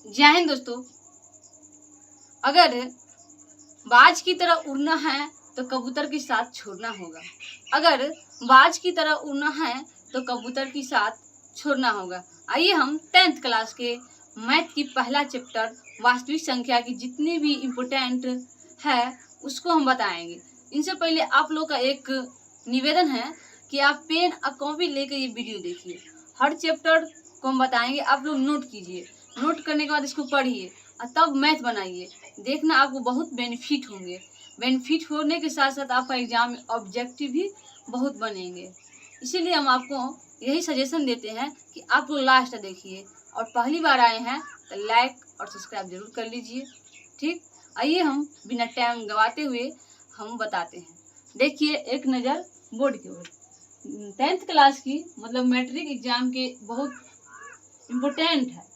जय हिंद दोस्तों। अगर बाज की तरह उड़ना है तो कबूतर के साथ छोड़ना होगा। अगर बाज की तरह उड़ना है तो कबूतर के साथ छोड़ना होगा। आइए हम 10th क्लास के मैथ की पहला चैप्टर वास्तविक संख्या की जितनी भी इम्पोर्टेंट है उसको हम बताएंगे। इनसे पहले आप लोग का एक निवेदन है कि आप पेन और कॉपी लेकर ये वीडियो देखिए। हर चैप्टर को हम बताएंगे, आप लोग नोट कीजिए। नोट करने के बाद इसको पढ़िए और तब मैथ बनाइए। देखना आपको बहुत बेनिफिट होंगे। बेनिफिट होने के साथ साथ आपका एग्जाम में ऑब्जेक्टिव भी बहुत बनेंगे। इसीलिए हम आपको यही सजेशन देते हैं कि आप लोग लास्ट देखिए और पहली बार आए हैं तो लाइक और सब्सक्राइब जरूर कर लीजिए। ठीक, आइए हम बिना टाइम गवाते हुए हम बताते हैं। देखिए एक नज़र बोर्ड की ओर। 10th क्लास की मतलब मैट्रिक एग्जाम के बहुत इम्पोर्टेंट है।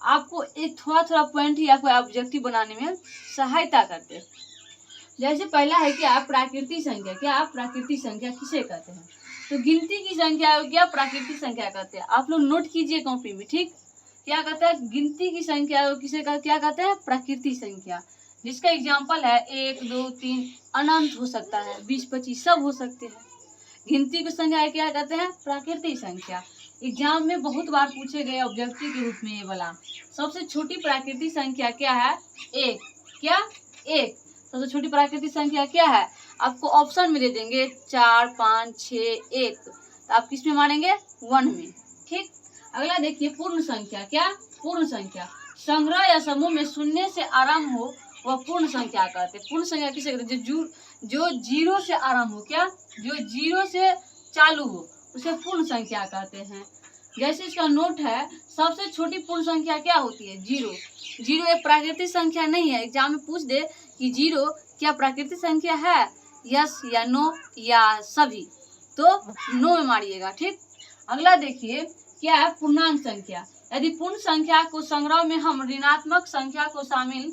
आपको एक थोड़ा थोड़ा पॉइंट ही आपको ऑब्जेक्टिव बनाने में सहायता करते हैं। जैसे पहला है कि आप प्राकृतिक संख्या, क्या आप प्राकृतिक संख्या किसे कहते हैं? तो गिनती की संख्या को क्या प्राकृतिक संख्या कहते हैं? आप लोग नोट कीजिए कॉपी में। ठीक, क्या कहते हैं? गिनती की संख्या को किसे क्या कहते हैं? प्राकृतिक संख्या। जिसका एग्जाम्पल है 1, 2, 3 अनंत हो सकता है, 20, 25 सब हो सकते हैं। गिनती की संख्या क्या कहते हैं? प्राकृतिक संख्या। एग्जाम में बहुत बार पूछे गए ऑब्जेक्टिव के रूप में ये वाला। सबसे छोटी प्राकृतिक संख्या क्या है? 1। क्या? 1। सबसे छोटी प्राकृतिक संख्या क्या है? आपको ऑप्शन में दे देंगे 4, 5, 6, 1। तो आप किस में मारेंगे? 1 में। ठीक, अगला देखिए पूर्ण संख्या। क्या? पूर्ण संख्या। संग्रह या समूह में शून्य से आरंभ हो वह पूर्ण संख्या कहते हैं। पूर्ण संख्या किसे कहते हैं? जो जीरो से आरंभ हो। क्या? जो जीरो से चालू हो उसे पूर्ण संख्या कहते हैं। जैसे इसका नोट है, सबसे छोटी पूर्ण संख्या क्या होती है? जीरो। जीरो एक प्राकृतिक संख्या नहीं है। एग्जाम में पूछ दे कि जीरो क्या प्राकृतिक संख्या है, यस या नो या सभी, तो नो में मारिएगा। ठीक, अगला देखिए क्या है? पूर्णांक संख्या। यदि पूर्ण संख्या को संग्रह में हम ऋणात्मक संख्या को शामिल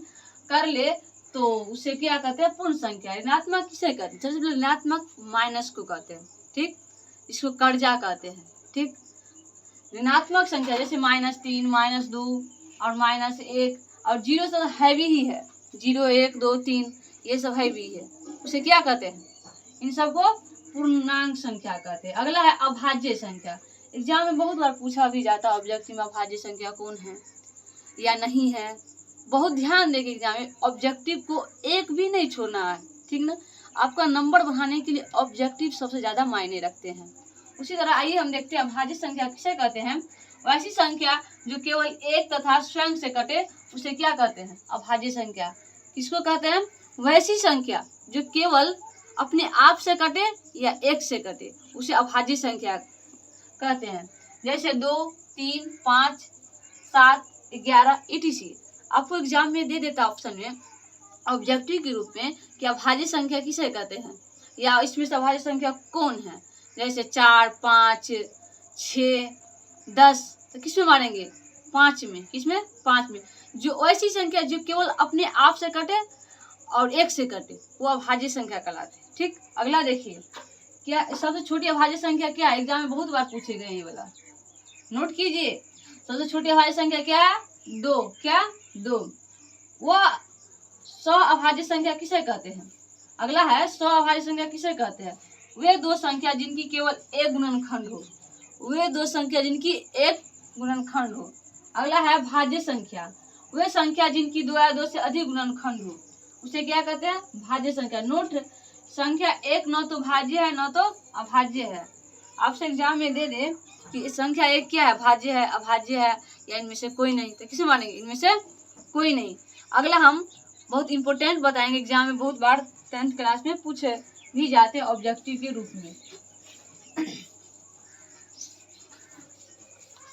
कर ले तो उसे क्या कहते हैं? पूर्ण संख्या। ऋणात्मक किसे कहते हैं? सबसे पहले ऋणात्मक माइनस को कहते हैं। ठीक, इसको कर्जा कहते हैं। ठीक, ऋणात्मक संख्या जैसे -3, -2 और -1 और जीरो सब हैवी ही है। 0, 1, 2, 3 ये सब हैवी है, उसे क्या कहते हैं? इन सबको पूर्णांक संख्या कहते हैं। अगला है अभाज्य संख्या। एग्जाम में बहुत बार पूछा भी जाता है ऑब्जेक्टिव में अभाज्य संख्या कौन है या नहीं है। बहुत ध्यान देके एग्जाम में ऑब्जेक्टिव को एक भी नहीं छोड़ना है। ठीक ना, आपका नंबर बढ़ाने के लिए ऑब्जेक्टिव सबसे ज्यादा मायने रखते हैं। उसी तरह आइए हम देखते हैं अभाज्य संख्या किसे कहते हैं। वैसी संख्या जो केवल एक तथा स्वयं से कटे उसे क्या कहते हैं? अभाज्य संख्या। किसको कहते हैं? वैसी संख्या जो केवल अपने आप से कटे या एक से कटे उसे अभाज्य संख्या कहते हैं। जैसे 2, 3, 5, 7, 11 etc। आपको एग्जाम में दे देता ऑप्शन में ऑब्जेक्टिव के रूप में कि अभाज्य संख्या किसे कहते हैं या इसमें से अभाज्य संख्या कौन है। जैसे 4, 5, 6, 10 तो किस में मारेंगे? 5 में। किस में? 5 में। जो ऐसी संख्या जो केवल अपने आप से कटे और एक से कटे वो अभाज्य संख्या कहलाते हैं। ठीक, अगला देखिए क्या सबसे छोटी अभाज्य संख्या क्या है? एग्जाम में बहुत बार पूछे गए ये वाला, नोट कीजिए। सबसे छोटी अभाज्य संख्या क्या है? 2। क्या? 2। वह 100 अभाज्य संख्या किसे कहते हैं? अगला है 100 अभाज्य संख्या किसे कहते हैं? वे दो संख्या जिनकी केवल एक गुणनखंड हो। वे दो संख्या जिनकी एक गुणनखंड हो। अगला है भाज्य संख्या। वे संख्या जिनकी 2 या 2 से अधिक गुणनखंड हो उसे क्या कहते हैं? भाज्य संख्या। नोट, संख्या एक न तो भाज्य है न तो अभाज्य है। आपसे एग्जाम में दे दे कि संख्या एक क्या है? भाज्य है, अभाज्य है या इनमें से कोई नहीं, तो किसे मानेंगे? इनमें से कोई नहीं। अगला हम बहुत इंपॉर्टेंट बताएंगे, एग्जाम में बहुत बार 10th क्लास में पूछे भी जाते हैं ऑब्जेक्टिव के रूप में।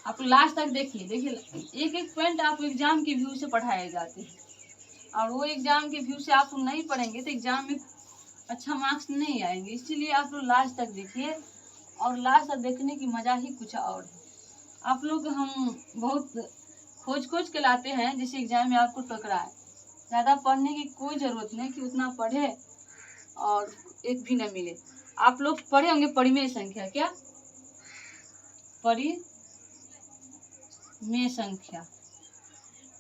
आप लास्ट तक देखिए। देखिए एक एक पॉइंट आपको एग्जाम के व्यू से पढ़ाए जाते हैं और वो एग्जाम के व्यू से आप नहीं पढ़ेंगे तो एग्जाम में अच्छा मार्क्स नहीं आएंगे। इसीलिए आप लोग लास्ट तक देखिए और लास्ट तक देखने की मजा ही कुछ और है। आप लोग हम बहुत खोज के लाते हैं जिससे एग्जाम में आपको टकराए। ज़्यादा पढ़ने की कोई ज़रूरत नहीं कि उतना पढ़े और एक भी न मिले। आप लोग पढ़े होंगे परिमेय संख्या। क्या? परिमेय संख्या।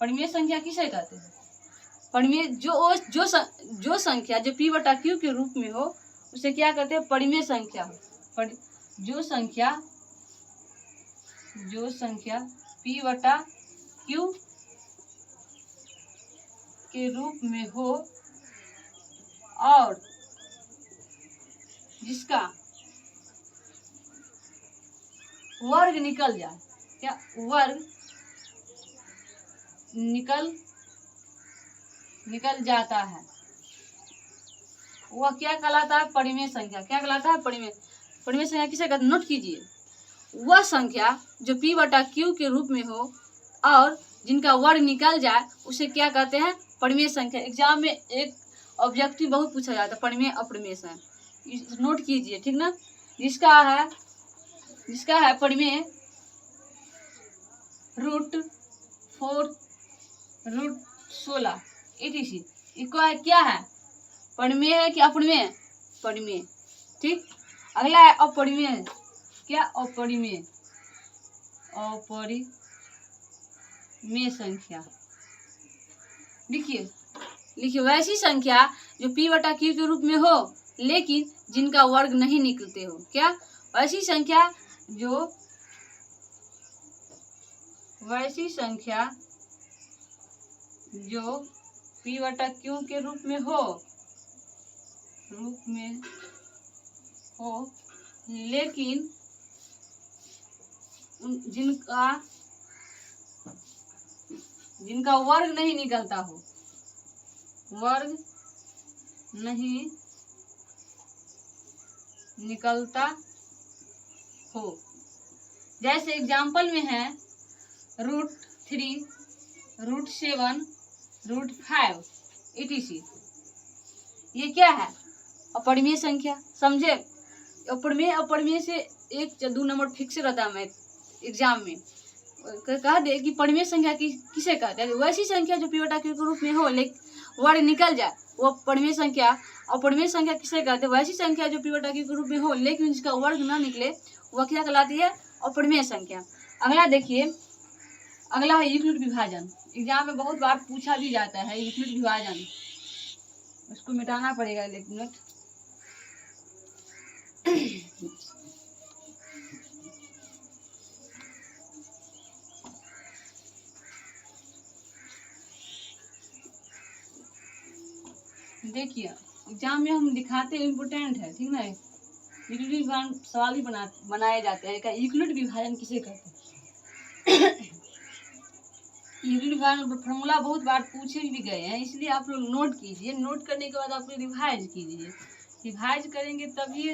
परिमेय संख्या किसे कहते हैं? परिमेय जो संख्या जो p बटा q के रूप में हो उसे क्या कहते हैं? परिमेय संख्या हो। जो संख्या p बटा q के रूप में हो और जिसका वर्ग निकल जाए, क्या वर्ग निकल जाता है, वह क्या कहलाता है? परिमेय संख्या। क्या कहलाता है? परिमेय संख्या किसे कहते हैं? नोट कीजिए, वह संख्या जो p बटा q के रूप में हो और जिनका वर्ग निकल जाए उसे क्या कहते हैं? परिमेय संख्या। एग्जाम में एक ऑब्जेक्टिव बहुत पूछा जाता है, परिमेय अपरिमेय संख्या, नोट कीजिए, ठीक ना। जिसका है परिमेय √4 √16 etc. इसको है क्या है? परिमेय है कि अपरिमेय? परिमेय, ठीक। अगला है अपरिमेय। क्या? अपरिमेय संख्या। लिखिए वैसी संख्या जो p बटा q के रूप में हो लेकिन जिनका वर्ग नहीं निकलते हो। क्या? वैसी संख्या जो p बटा q के रूप में हो लेकिन जिनका वर्ग नहीं निकलता हो, जैसे एग्जाम्पल में है √3 √7 √5 etc. ये क्या है? अपरिमेय संख्या। समझे? अपरिमेय से 1 या 2 नंबर फिक्स रहता है मैथ एग्जाम में। कह दे कि परिमेय संख्या किसे कहते हैं? वैसी संख्या जो p बटा q के रूप में हो लेकिन वर्ग निकल जाए वो परिमेय संख्या। अपरिमेय संख्या किसे कहते हैं? वैसी संख्या जो p बटा q के रूप में हो लेकिन जिसका वर्ग ना निकले वह क्या कहलाती है? अपरिमेय संख्या। अगला देखिए, अगला है यूक्लिड विभाजन। एग्जाम में बहुत बार पूछा भी जाता है यूक्लिड विभाजन। उसको मिटाना पड़ेगा एक मिनट। देखिए एग्जाम में हम दिखाते हैं, इम्पोर्टेंट है, ठीक ना। यूक्लिड विभाजन सवाल ही बनाए जाते हैं। क्या यूक्लिड विभाजन किसे कहते हैं? यूक्लिड विभाजन फॉर्मूला बहुत बार पूछे भी गए हैं, इसलिए आप लोग नोट कीजिए। नोट करने के बाद आप लोग रिवाइज कीजिए। रिवाइज करेंगे तभी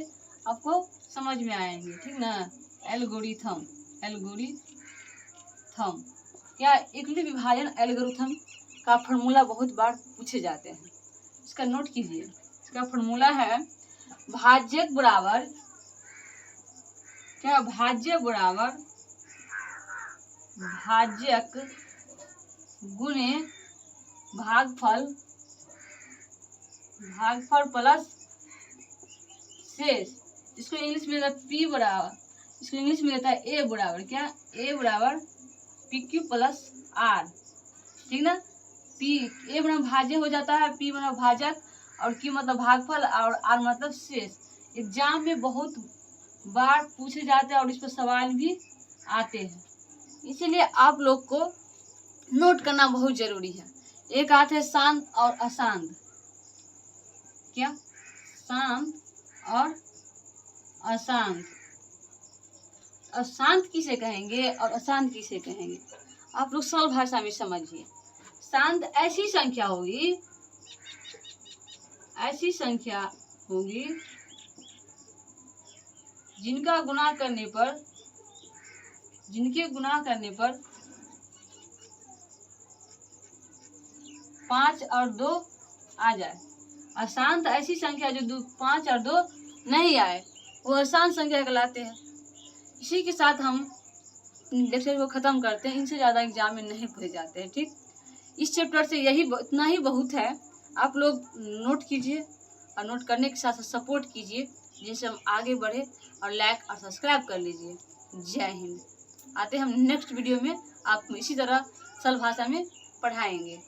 आपको समझ में आएंगे, ठीक ना। एल्गोरिथम। क्या? यूक्लिड विभाजन एल्गोरिथम का फॉर्मूला बहुत बार पूछे जाते हैं, इसका नोट कीजिए। इसका फॉर्मूला है भाज्यक बराबर भाज्यक गुणे भागफल प्लस शेष। इसको इंग्लिश में रहता है p बराबर, इसको इंग्लिश में रहता है a बराबर क्या? a बराबर pq प्लस r, ठीक ना। a बराबर भाज्य हो जाता है, p बराबर भाजक और q मतलब भागफल और r मतलब शेष। एग्जाम में बहुत बार पूछे जाते हैं और इस पर सवाल भी आते हैं, इसीलिए आप लोग को नोट करना बहुत जरूरी है। एक आते हैं शांत और अशांत। क्या? शांत और अशांत। अशांत किसे कहेंगे और अशांत किसे कहेंगे? आप लोग सरल भाषा में समझिए। शांत ऐसी संख्या होगी जिनके गुणा करने पर 5 और 2 आ जाए। अशांत ऐसी संख्या जो 5 और 2 नहीं आए वो अशांत संख्या कहलाते हैं। इसी के साथ हम लेक्चर को खत्म करते हैं। इनसे ज़्यादा एग्जाम में नहीं पूछे जाते हैं, ठीक। इस चैप्टर से इतना ही बहुत है। आप लोग नोट कीजिए और नोट करने के साथ सपोर्ट कीजिए जिससे हम आगे बढ़े, और लाइक और सब्सक्राइब कर लीजिए। जय हिंद। आते हैं हम नेक्स्ट वीडियो में, आपको इसी तरह सरल भाषा में पढ़ाएंगे।